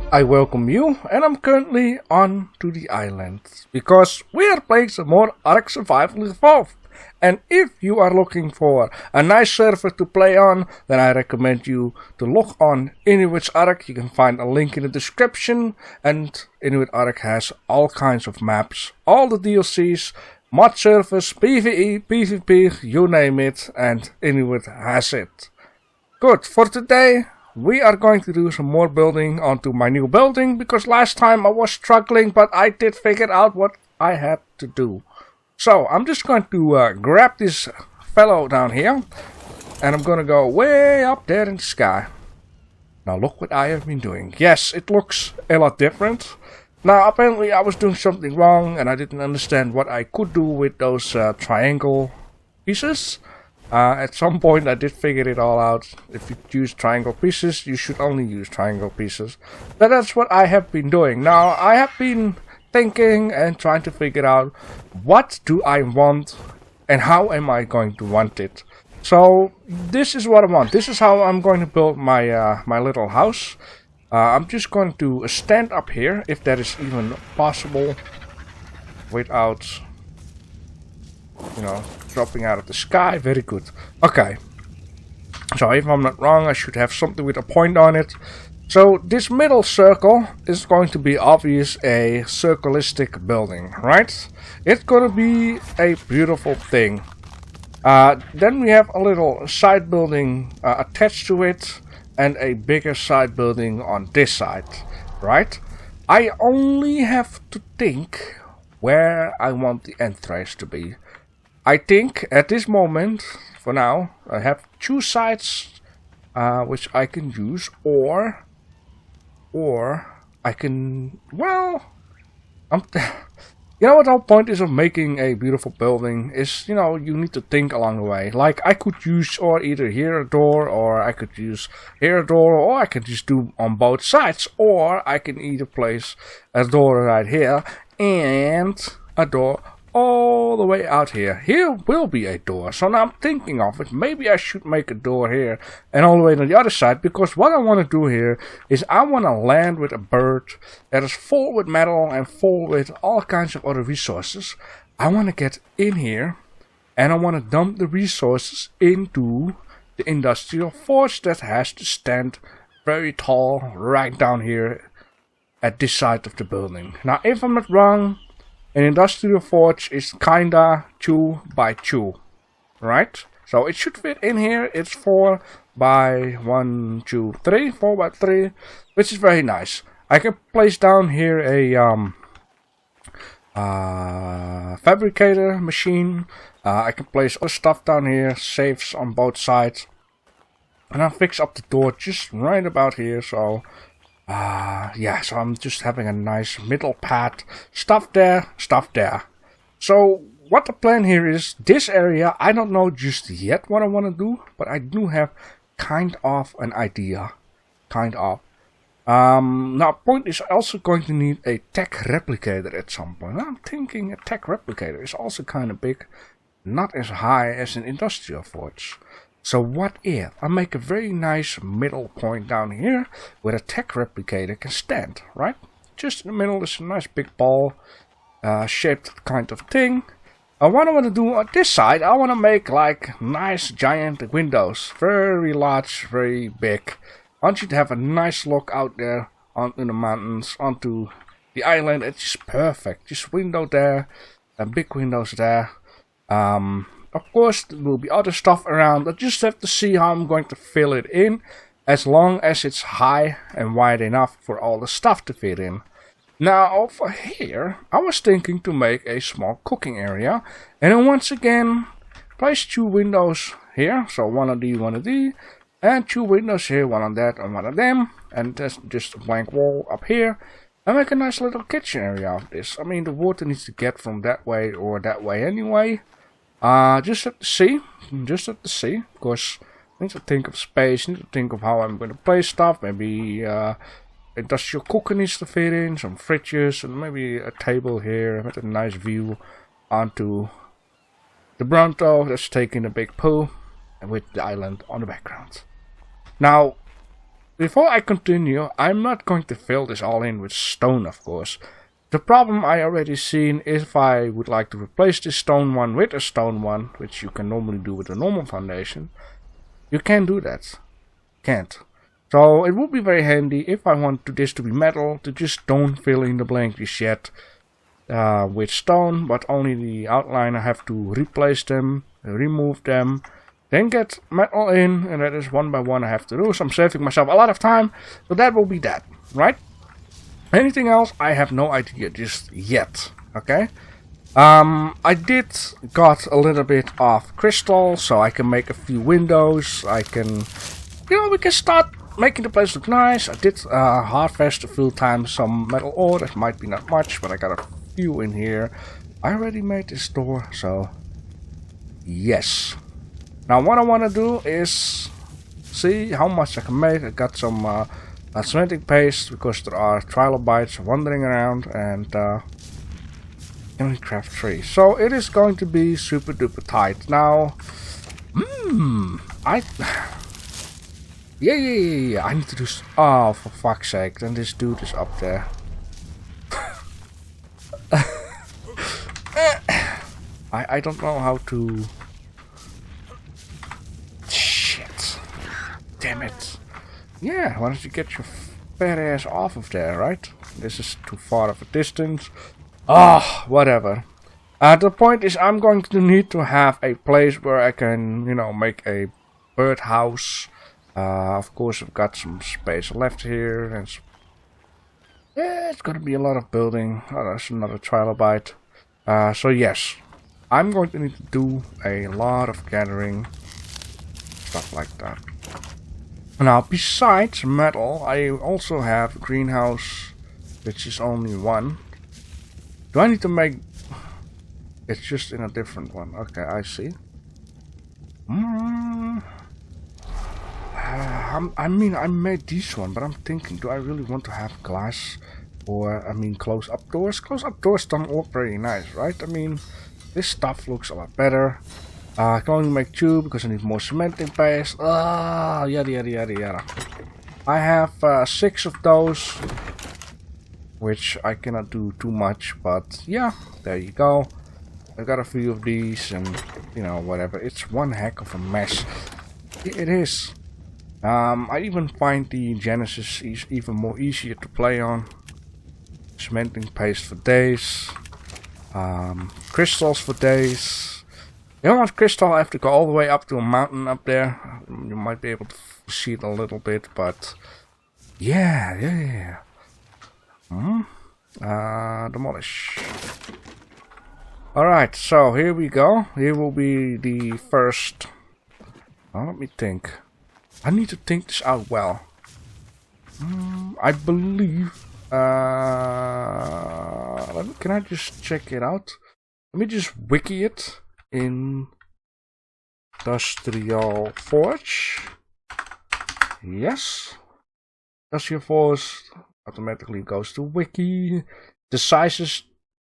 I welcome you, and I'm currently on to the island because we are playing some more Arksurvivalevolved. And if you are looking for a nice server to play on, then I recommend you to look on Inuiet Ark. You can find a link in the description, and Inuiet Ark has all kinds of maps, all the DLCs, mod servers, PVE, PVP, you name it, and Inuiet has it. Good, for today we are going to do some more building onto my new building, because last time I was struggling, but I did figure out what I had to do. So I'm just going to grab this fellow down here, and I'm going to go way up there in the sky. Now look what I have been doing. Yes, it looks a lot different. Now apparently I was doing something wrong, and I didn't understand what I could do with those triangle pieces. At some point I did figure it all out. If you use triangle pieces, you should only use triangle pieces. But that's what I have been doing. Now I have been thinking and trying to figure out what do I want and how am I going to want it. So this is what I want. This is how I'm going to build my my little house. I'm just going to stand up here, if that is even possible, without, you know, dropping out of the sky. Very good. Okay. So if I'm not wrong, I should have something with a point on it. So this middle circle is going to be obvious a circleistic building, right? It's going to be a beautiful thing. Then we have a little side building attached to it, and a bigger side building on this side, right? I only have to think where I want the entrance to be. I think at this moment, for now, I have two sides which I can use, or I can, well, you know what the whole point is of making a beautiful building is, you know, you need to think along the way. Like I could use or either here a door, or I could use here a door, or I could just do on both sides, or I can either place a door right here and a door all the way out here. Here will be a door, so now I'm thinking of it. Maybe I should make a door here and all the way to the other side, because what I want to do here is I want to land with a bird that is full with metal and full with all kinds of other resources. I want to get in here and I want to dump the resources into the industrial forge that has to stand very tall right down here at this side of the building. Now if I'm not wrong, an industrial forge is kinda 2 by 2, right? So it should fit in here. It's 4 by 1, 2, 3, 4 by 3, which is very nice. I can place down here a fabricator machine. I can place other stuff down here, safes on both sides, and I'll fix up the door just right about here. So yeah, so I'm just having a nice middle path. Stuff there, stuff there. So what the plan here is, this area, I don't know just yet what I want to do, but I do have kind of an idea. Kind of. Now, point is also going to need a tech replicator at some point. I'm thinking a tech replicator is also kind of big, not as high as an industrial forge. So what if I make a very nice middle point down here where a tech replicator can stand, right? Just in the middle is a nice big ball shaped kind of thing. What I want to do on this side, I want to make like nice giant windows. Very large, very big. I want you to have a nice look out there onto the mountains, onto the island. It's just perfect. Just window there and big windows there. Of course, there will be other stuff around. I just have to see how I'm going to fill it in, as long as it's high and wide enough for all the stuff to fit in. Now, over here, I was thinking to make a small cooking area. And then once again, place 2 windows here. So one of these, and 2 windows here, one on that and one on them. And there's just a blank wall up here. And make a nice little kitchen area of this. I mean, the water needs to get from that way or that way anyway. Just have to see. Of course, I need to think of space, need to think of how I'm going to place stuff. Maybe industrial cooker needs to fit in, some fridges, and maybe a table here with a nice view onto the Bronto that's taking a big poo, and with the island on the background. Now, before I continue, I'm not going to fill this all in with stone, of course. The problem I already seen, if I would like to replace this stone one with a stone one, which you can normally do with a normal foundation, you can't do that. Can't. So it would be very handy if I want this to be metal, to just don't fill in the blanks yet with stone, but only the outline. I have to replace them, remove them, then get metal in, and that is one by one I have to do. So I'm saving myself a lot of time, so that will be that, right? Anything else, I have no idea just yet, okay? I did got a little bit of crystal, so I can make a few windows. I can, we can start making the place look nice. I did harvest a few times some metal ore. That might be not much, but I got a few in here. I already made this door, so yes. Now what I want to do is see how much I can make. I got some cementing paste because there are trilobites wandering around, and can only craft 3. So it is going to be super duper tight. Now, yeah. I need to do. Oh, for fuck's sake! Then this dude is up there. I don't know how to. Shit! Damn it! Yeah, why don't you get your fat ass off of there, right? This is too far of a distance. Ah, whatever. The point is, I'm going to need to have a place where I can, make a birdhouse. Of course, I've got some space left here, and yeah, it's gonna be a lot of building. Oh, there's another trilobite. So yes, I'm going to need to do a lot of gathering, stuff like that. Now, besides metal, I also have a greenhouse, which is only one. Do I need to make? It's just in a different one. Okay, I see. I mean, I made this one, but I'm thinking, do I really want to have glass? Or, close-up doors? Close-up doors don't look very nice, right? I mean, this stuff looks a lot better. I can only make 2 because I need more cementing paste. Yada. I have 6 of those, which I cannot do too much, but yeah, there you go. I got a few of these, and, whatever. It's one heck of a mess. It is. I even find the Genesis even more easier to play on. Cementing paste for days. Crystals for days. You don't want crystal, I have to go all the way up to a mountain up there. You might be able to see it a little bit, but yeah. Demolish. Alright, so here we go. Here will be the first. Let me think. I need to think this out well. I believe. Can I just check it out? Let me just wiki it in Industrial Forge. Yes. Industrial Forge automatically goes to wiki. The size is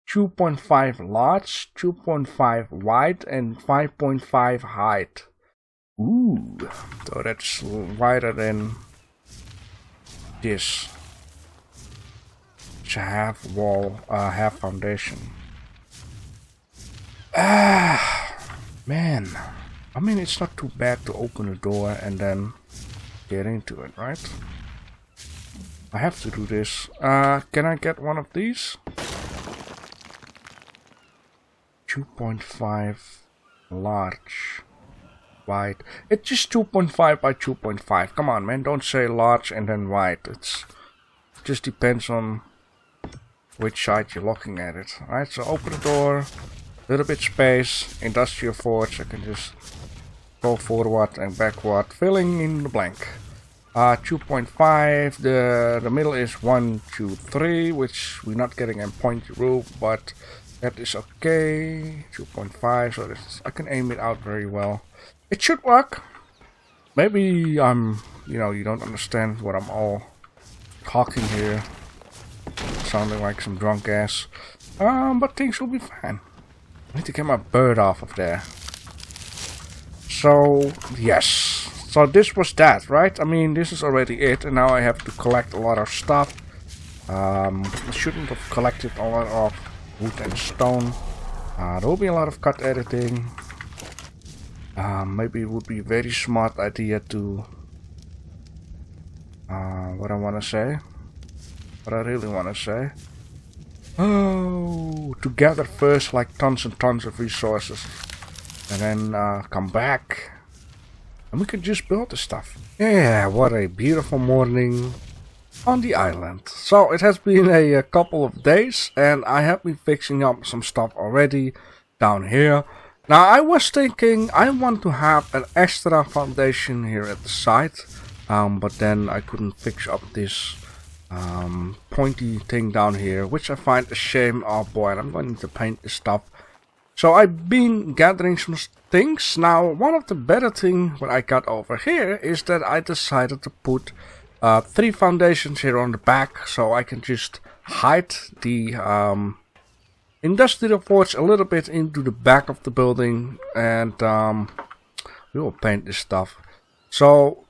2.5 large, 2.5 wide, and 5.5 height. Ooh, so that's wider than this. It's a half wall, half foundation. Man. I mean, it's not too bad to open the door and then get into it, right? I have to do this. Can I get one of these? 2.5 large. Wide. It's just 2.5 by 2.5. Come on, man. Don't say large and then wide. It just depends on which side you're looking at it. Alright, so open the door. Little bit space. Industrial Forge. I can just go forward and backward. Filling in the blank. 2.5. The middle is 1, 2, 3. Which we're not getting a pointy roof, but that is okay. 2.5. So I can aim it out very well. It should work. Maybe I'm, you don't understand what I'm all talking here. Sounding like some drunk ass. But things will be fine. I need to get my bird off of there. So, yes. So this was that, right? I mean, this is already it, and now I have to collect a lot of stuff. I shouldn't have collected a lot of wood and stone. There will be a lot of cut editing. Maybe it would be a very smart idea to... what I want to say? What I really want to say? Oh, to gather first like tons and tons of resources. And then come back. And we can just build the stuff. Yeah, what a beautiful morning on the island. So it has been a couple of days and I have been fixing up some stuff already down here. Now I was thinking I want to have an extra foundation here at the side. But then I couldn't fix up this pointy thing down here, which I find a shame. Oh boy, and I'm going to paint this stuff. So I've been gathering some things. Now one of the better things what I got over here is that I decided to put 3 foundations here on the back, so I can just hide the industrial forge a little bit into the back of the building, and we will paint this stuff. So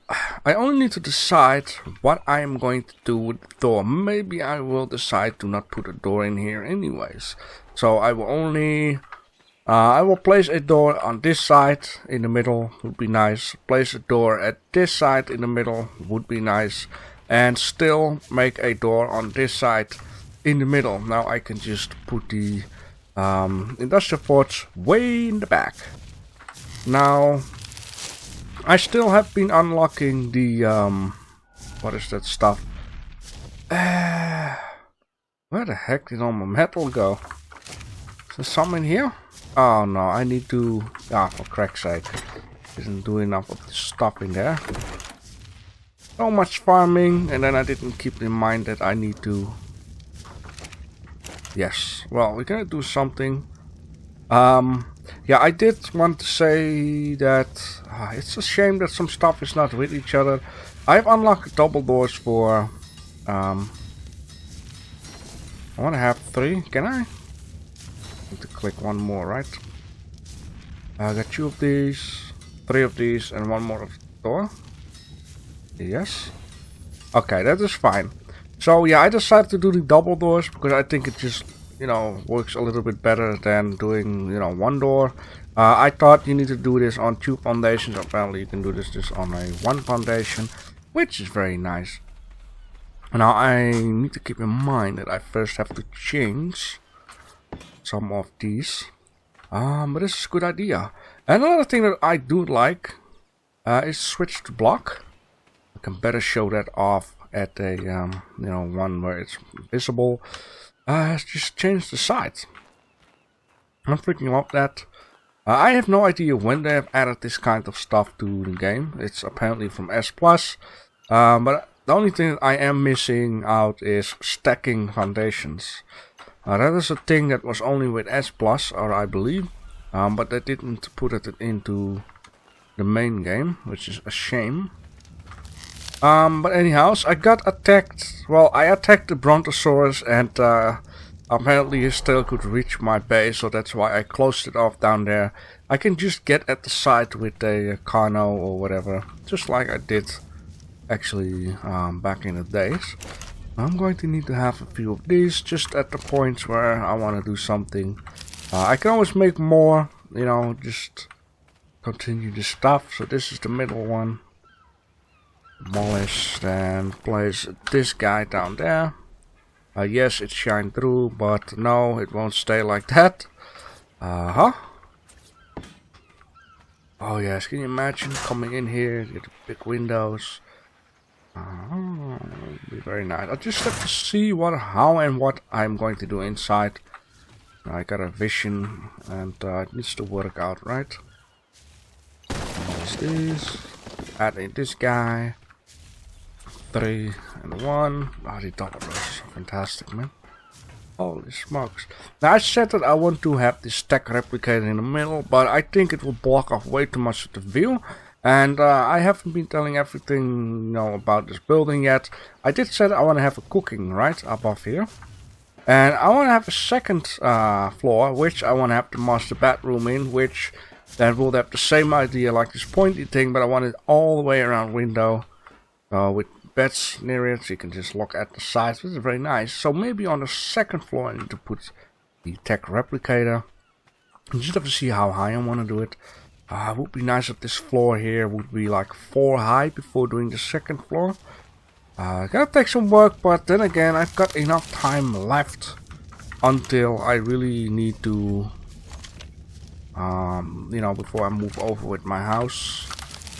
I only need to decide what I am going to do with the door. Maybe I will decide to not put a door in here anyways. So I will only I will place a door on this side in the middle, would be nice. Place a door at this side in the middle, would be nice. And still make a door on this side in the middle. Now I can just put the industrial forge way in the back. Now I still have been unlocking the what is that stuff? Where the heck did all my metal go? Is there some in here? Oh no, I need to... for crack's sake. Didn't do enough of the stuff in there. So much farming, and then I didn't keep in mind that I need to... Yes, well, we're gonna do something. Yeah, I did want to say that it's a shame that some stuff is not with each other. I've unlocked double doors for... I want to have 3, can I? Need to click one more, right? I got 2 of these, 3 of these, and 1 more of the door. Yes. Okay, that is fine. So yeah, I decided to do the double doors because I think it just, you know, works a little bit better than doing, you know, 1 door. I thought you need to do this on 2 foundations. Apparently you can do this just on a 1 foundation, which is very nice. Now I need to keep in mind that I first have to change some of these. But this is a good idea. Another thing that I do like is switch to block. I can better show that off at a you know, one where it's visible. Just change the size. I'm freaking out that. I have no idea when they have added this kind of stuff to the game. It's apparently from S+. But the only thing that I am missing out is stacking foundations. That is a thing that was only with S+, or I believe. But they didn't put it into the main game, which is a shame. But anyhow, I got attacked. Well, I attacked the Brontosaurus, and apparently he still could reach my base, so that's why I closed it off down there. I can just get at the side with a Carno or whatever, just like I did actually back in the days. I'm going to need to have a few of these just at the points where I want to do something. I can always make more, you know, just continue the stuff. So this is the middle one. Demolish, and place this guy down there. Yes, it shined through, but no, it won't stay like that. Oh yes, can you imagine coming in here, get the big windows? Be very nice. I just have to see what, how and what I'm going to do inside. I got a vision, and it needs to work out, right? There's this. Add in this guy. 3 and 1. Oh, the double doors are fantastic, man. Holy smokes. Now I said that I want to have this stack replicator in the middle, but I think it will block off way too much of the view. And I haven't been telling everything, you know, about this building yet. I did say that I want to have a cooking right above here. And I want to have a second floor, which I want to have the master bedroom in, which that will have the same idea like this pointy thing, but I want it all the way around window. With beds near it, so you can just look at the sides, which is very nice. So maybe on the second floor I need to put the tech replicator. I just have to see how high I want to do it. It would be nice if this floor here would be like 4 high before doing the second floor. Gonna take some work, but then again I've got enough time left until I really need to, you know, before I move over with my house,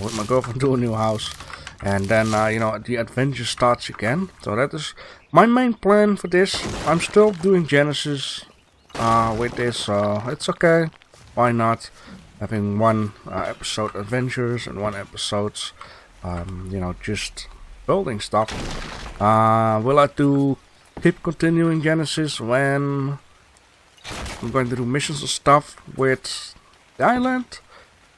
with my girlfriend to a new house. And then, you know, the adventure starts again. So that is my main plan for this. I'm still doing Genesis with this, so it's okay. Why not? Having one episode adventures and one episodes, you know, just building stuff. Will I keep continuing Genesis when I'm going to do missions and stuff with the island?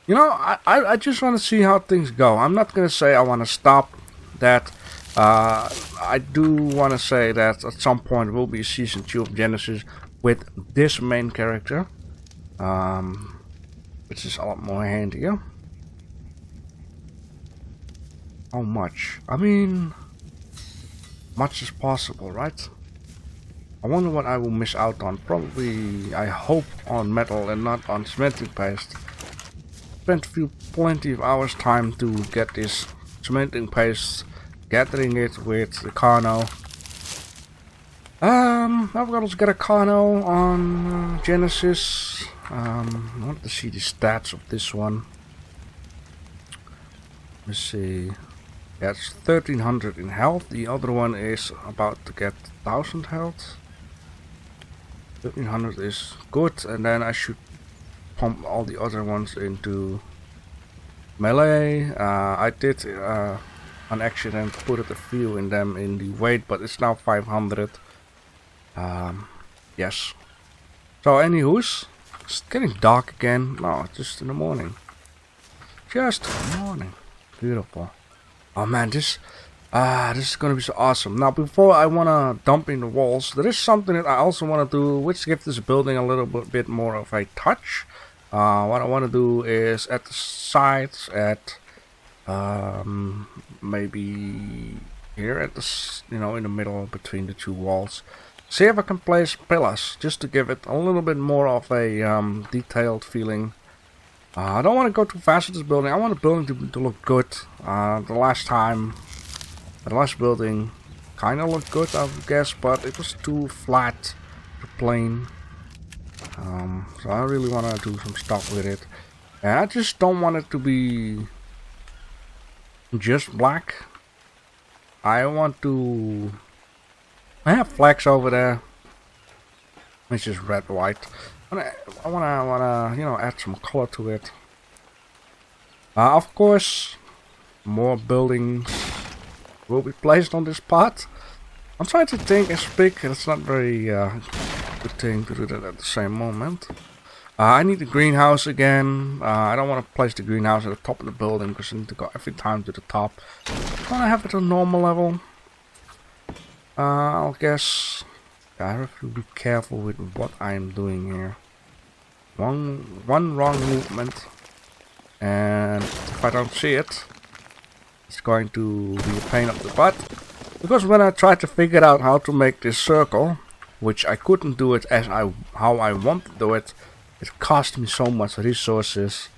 You know, I just want to see how things go. I'm not going to say I want to stop that. I do want to say that at some point there will be a season 2 of Genesis with this main character. Which is a lot more handier. How much? I mean, much as possible, right? I wonder what I will miss out on. Probably, I hope, on metal and not on cementing paste. Spent plenty of hours time to get this cementing paste, gathering it with the Carno. I've got to also get a Carno on Genesis. I want to see the stats of this one. Let's see. Yeah, it's 1300 in health. The other one is about to get 1000 health. 1300 is good, and then I should pump all the other ones into melee. I did on accident put a few in them in the weight, but it's now 500. Yes. So anywho's, it's getting dark again. No, just in the morning. Just in the morning. Beautiful. Oh man, this is gonna be so awesome. Now, before I wanna dump in the walls, there is something that I also wanna do, which gives this building a little bit more of a touch. What I wanna do is at the sides, at maybe here at the, you know, in the middle between the two walls. See if I can place pillars, just to give it a little bit more of a detailed feeling. I don't want to go too fast with this building. I want the building to look good. The last building kind of looked good, I guess, but it was too flat, too plain. So I really want to do some stuff with it. And I just don't want it to be just black. I want to... I have flags over there. It's just red, white. I wanna, you know, add some color to it. Of course, more buildings will be placed on this part. I'm trying to think and speak. It's not very good thing to do that at the same moment. I need the greenhouse again. I don't want to place the greenhouse at the top of the building because I need to go every time to the top. I want to have it on normal level. I guess I have to be careful with what I am doing here. One wrong movement, and if I don't see it, it's going to be a pain up the butt. Because when I tried to figure out how to make this circle, which I couldn't do it as how I want to do it, it cost me so much resources.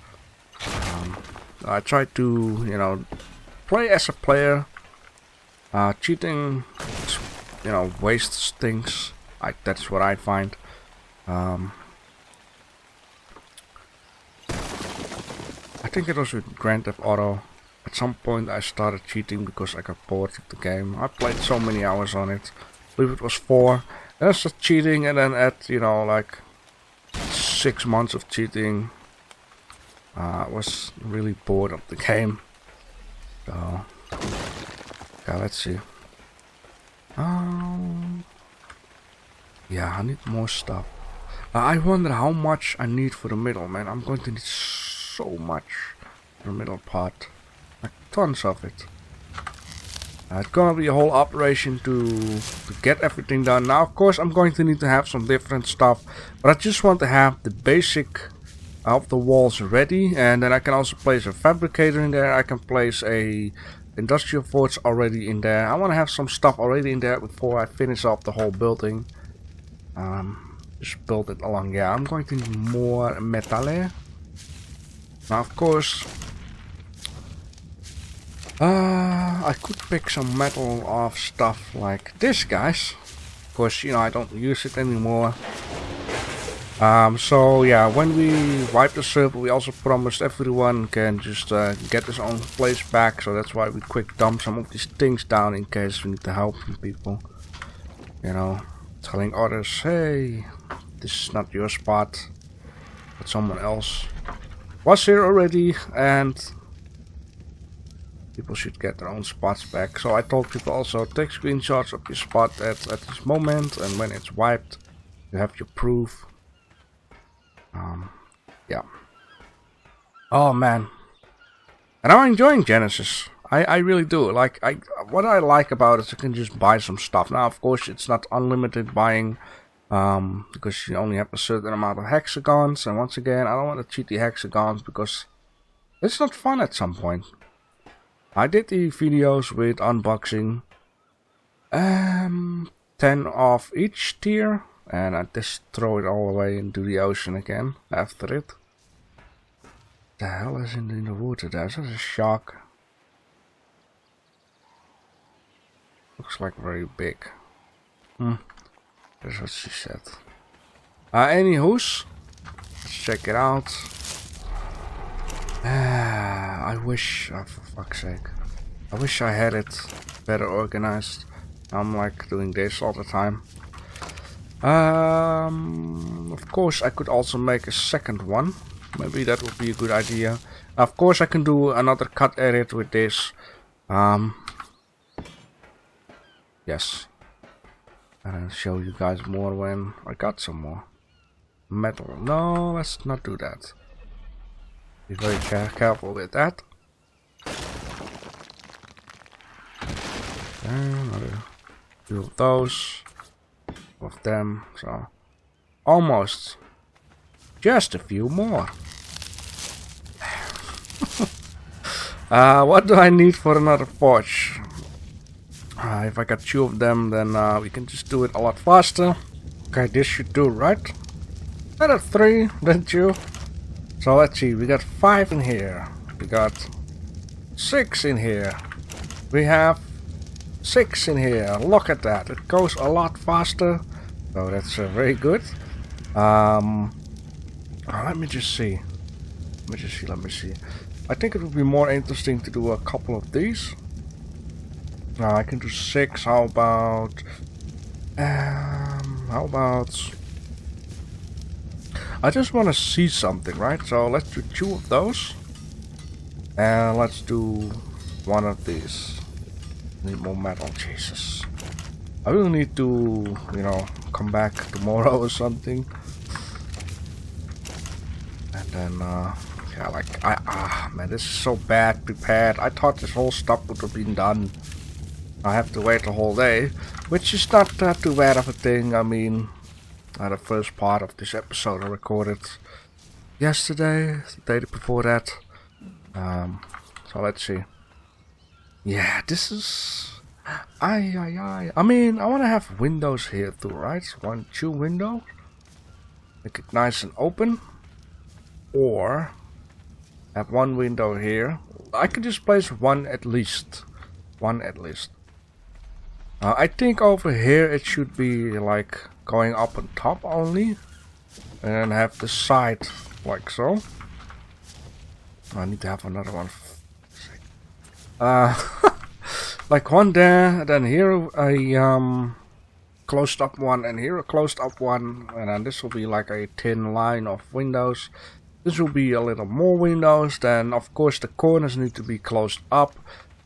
I tried to, you know, play as a player. Cheating, you know, wastes things. That's what I find. I think it was with Grand Theft Auto. At some point I started cheating because I got bored of the game. I played so many hours on it. I believe it was 4. And I started cheating, and then at, you know, like 6 months of cheating, I was really bored of the game. So, yeah, let's see. Yeah, I need more stuff. I wonder how much I need for the middle, man. I'm going to need so much for the middle part. Like tons of it. It's gonna be a whole operation to get everything done. Now, of course, I'm going to need to have some different stuff. But I just want to have the basic of the walls ready, and then I can also place a fabricator in there. I can place a industrial forge already in there. I want to have some stuff already in there before I finish off the whole building. Just build it along. Yeah, I'm going to need more metal. Now, of course, I could pick some metal off stuff like this, guys. Of course, you know, I don't use it anymore. So yeah, when we wipe the server, we also promised everyone can just get his own place back. So that's why we quick dump some of these things down in case we need the help from people. You know, telling others, hey, this is not your spot, but someone else was here already, and people should get their own spots back. So I told people also, take screenshots of your spot at this moment, and when it's wiped, you have your proof. Yeah. Oh man, and I'm enjoying Genesis. I really do. Like, what I like about it is you can just buy some stuff. Now, of course, it's not unlimited buying, because you only have a certain amount of hexagons. And once again, I don't want to cheat the hexagons because it's not fun at some point. I did the videos with unboxing 10 of each tier, and I just throw it all away into the ocean again after it. What the hell is in the water there? Is that a shark? Looks like very big. That's what she said. Anywho's, let's check it out. I wish, oh, for fuck's sake, I wish I had it better organized. I'm like doing this all the time. Of course, I could also make a second one. Maybe that would be a good idea. Of course, I can do another cut edit with this. Yes. And I'll show you guys more when I got some more metal. No, let's not do that. Be very careful with that. Another few of those. Of them. So almost. Just a few more. What do I need for another forge? If I got 2 of them, then we can just do it a lot faster. Okay, this should do, right? I got 3, then 2. So let's see, we got 5 in here. We got 6 in here. We have 6 in here. Look at that. It goes a lot faster. So that's very good. Let me just see. Let me see. I think it would be more interesting to do a couple of these. I can do 6. How about I just want to see something, right? So let's do 2 of those, and let's do 1 of these. Need more metal. Jesus, I will need to, you know, come back tomorrow or something. And then yeah, like man, this is so bad prepared. I thought this whole stuff would have been done. I have to wait the whole day, which is not too bad of a thing. I mean, the first part of this episode I recorded yesterday, the day before that. So let's see. Yeah, this is... I mean, I want to have windows here too, right? 1, 2 windows. Make it nice and open. Or have 1 window here. I could just place 1 at least. 1 at least. I think over here it should be like going up on top only, and then have the side like so. I need to have another one. Like 1 there, and then here a closed up one, and here a closed up one, and then this will be like a thin line of windows. This will be a little more windows. Then of course the corners need to be closed up.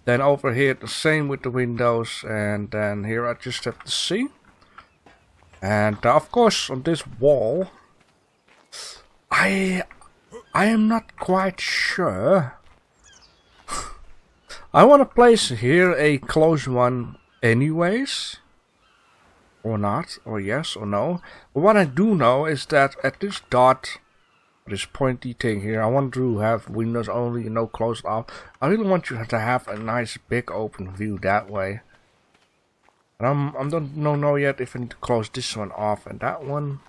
Then over here the same with the windows, and then here I just have to see. And of course on this wall, I am not quite sure. I want to place here a closed one anyways, or not, or yes or no. But what I do know is that at this dot this pointy thing here. I want to have windows only, no closed off. I really want you to have a nice big open view that way. And I don't know yet if I need to close this one off and that one.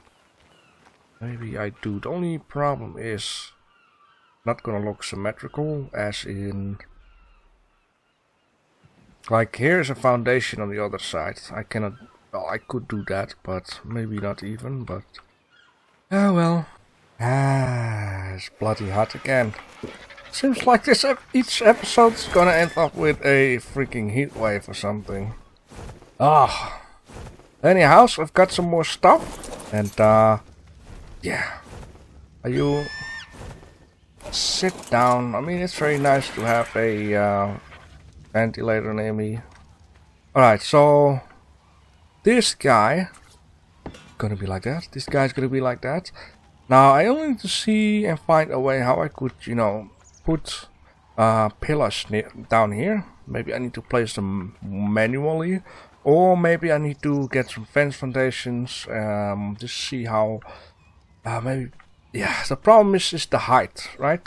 Maybe I do. The only problem is not gonna look symmetrical, as in, like, here's a foundation on the other side. I cannot. Well, I could do that, but maybe not even. But oh well. It's bloody hot again. Seems like each episode's gonna end up with a freaking heat wave or something. Ah. Anyhow, so I've got some more stuff, and yeah. Are you? Sit down. I mean, it's very nice to have a ventilator near me. Alright, so this guy gonna be like that. This guy's gonna be like that. Now I only need to see and find a way how I could, you know, put pillars down here. Maybe I need to place them manually, or maybe I need to get some fence foundations. Just see how. Maybe. Yeah, the problem is the height, right?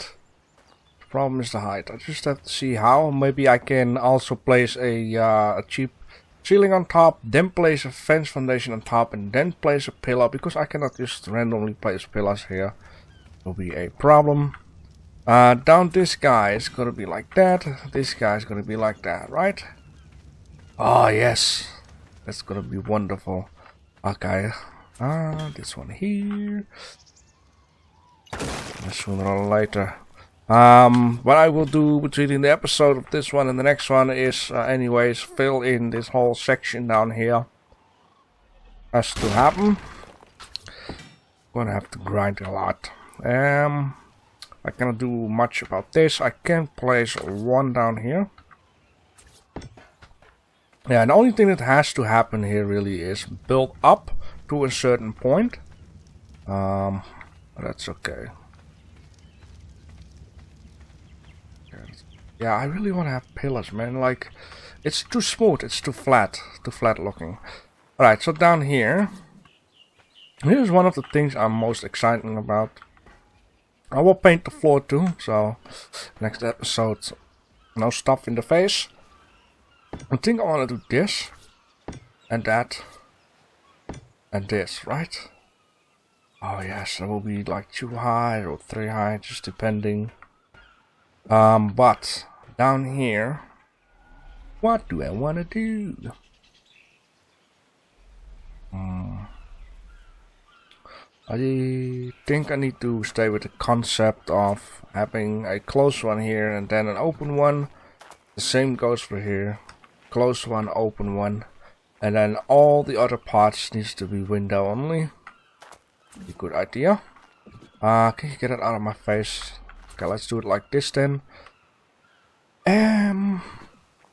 The problem is the height. I just have to see how. Maybe I can also place a cheap ceiling on top, then place a fence foundation on top, and then place a pillar, because I cannot just randomly place pillars here. It will be a problem. Down this guy is gonna be like that. This guy is gonna be like that, right? Oh yes, that's gonna be wonderful. Okay, this one here. Sooner or later. What I will do between the episode of this one and the next one is, anyways, fill in this whole section down here. Has to happen. Gonna have to grind a lot. I cannot do much about this. I can place one down here. Yeah, the only thing that has to happen here really is build up to a certain point. That's okay. Yeah, I really want to have pillars, man. Like, it's too smooth, it's too flat looking. Alright, so down here, here's one of the things I'm most excited about. I will paint the floor too, so next episode, no stuff in the face. I think I want to do this, and that, and this, right? Oh yes, that will be like 2 high or 3 high, just depending. But down here, what do I want to do? I think I need to stay with the concept of having a closed one here and then an open one. The same goes for here. Closed one, open one. And then all the other parts needs to be window only. Be a good idea. Can you get it out of my face? Okay, let's do it like this then.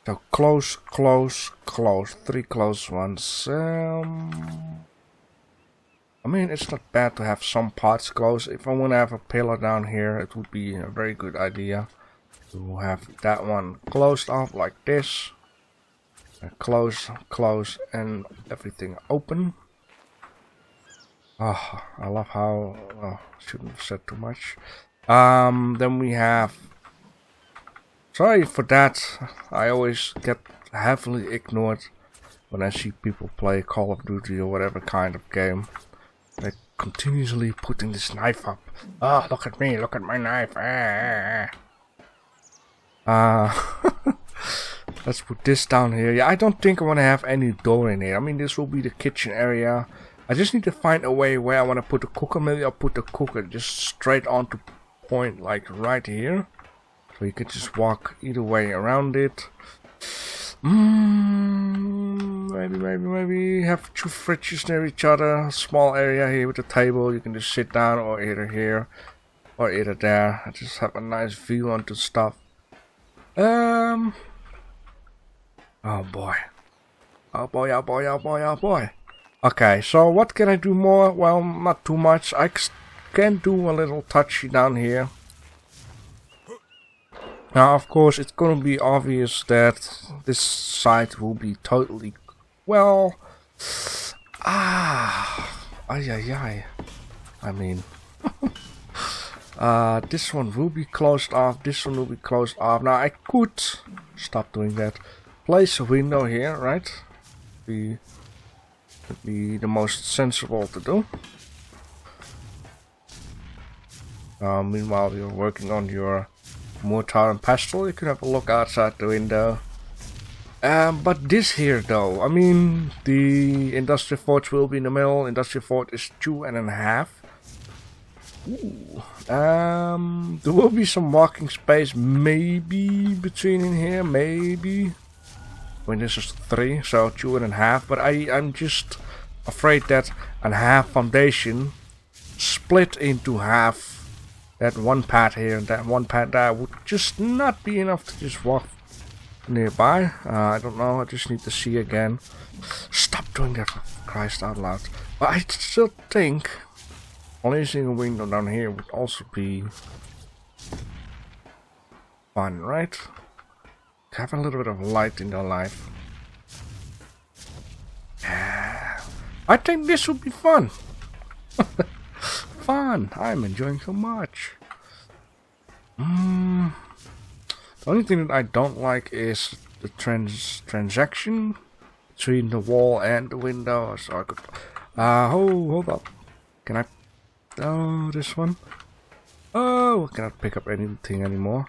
So close, close, close. 3 close ones. I mean, it's not bad to have some parts close. If I want to have a pillar down here, it would be a very good idea to have that one closed off like this. Close, close, and everything open. Oh, I love how. Oh, shouldn't have said too much. Then we have. Sorry for that. I always get heavily ignored when I see people play Call of Duty or whatever kind of game. They're continuously putting this knife up. Oh, look at me! Look at my knife! Let's put this down here. Yeah, I don't think I want to have any door in here. I mean, this will be the kitchen area. I just need to find a way where I want to put the cooker. Maybe I'll put the cooker just straight on to point, like right here. So you can just walk either way around it. Maybe have 2 fridges near each other. Small area here with a table. You can just sit down, or either here or either there. I just have a nice view onto stuff. Oh boy. Oh boy, oh boy, oh boy, oh boy. Okay, so what can I do more? Well, not too much. I can do a little touchy down here. Now, of course, it's gonna be obvious that this side will be totally, well, I mean, This one will be closed off. This one will be closed off. Now I could stop doing that. Place a window here, right? Would be the most sensible to do. Meanwhile, you're working on your mortar and pestle. You can have a look outside the window. But this here, though, I mean, the industrial forge will be in the middle. Industrial forge is 2.5. Ooh. There will be some walking space, maybe between in here, maybe. I mean, this is 3, so 2.5. But I'm just afraid that a half foundation split into half. That one pad here and that one pad there would just not be enough to just walk nearby. I don't know, I just need to see again. Stop doing that, for Christ out loud. But I still think placing a window down here would also be fun, right? Have a little bit of light in their life. I think this would be fun. Fun. I'm enjoying so much. The only thing that I don't like is the transaction between the wall and the window. So I could hold up. Can I this one? Oh, I cannot pick up anything anymore.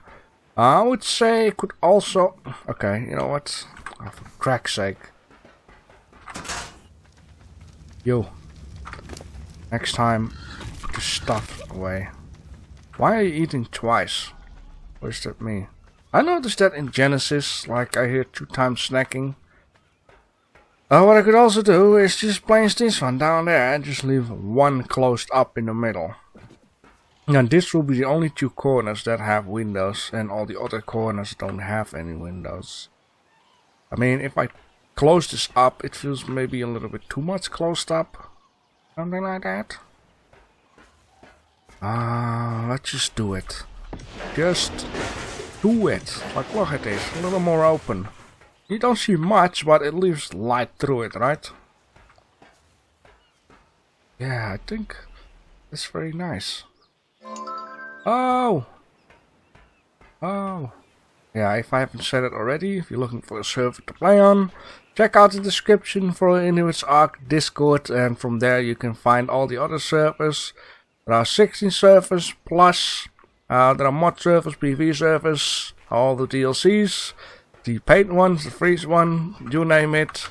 I would say it could also, okay, you know what? Oh, for crack's sake. Yo. Next time, put the stuff away. Why are you eating twice? What does that mean? I noticed that in Genesis, like I hear 2 times snacking. What I could also do is just place this one down there and just leave one closed up in the middle. And this will be the only 2 corners that have windows, and all the other corners don't have any windows. I mean, if I close this up, it feels maybe a little bit too much closed up. Something like that. Let's just do it. Just do it. Like, look at this, a little more open. You don't see much, but it leaves light through it, right? Yeah, I think that's very nice. Oh! Yeah, if I haven't said it already, if you're looking for a server to play on, check out the description for Inuiet Ark Discord, and from there you can find all the other servers. There are 16 servers, plus there are mod servers, PvE servers, all the DLCs, the paid ones, the free one, you name it.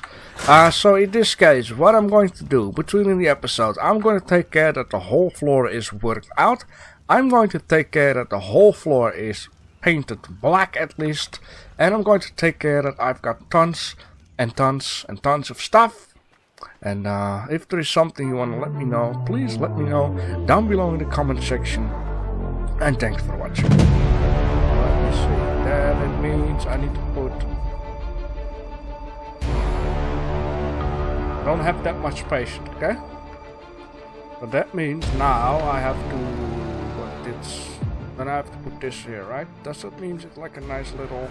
So in this case, what I'm going to do between the episodes, I'm going to take care that the whole floor is worked out. I'm going to take care that the whole floor is painted black at least. And I'm going to take care that I've got tons and tons and tons of stuff. And if there is something you want to let me know, please let me know down below in the comment section. And thanks for watching. Let me see. That it means I need to put... I don't have that much patience, okay? But that means now I have to... Then I have to put this here, right? Does that mean it's like a nice little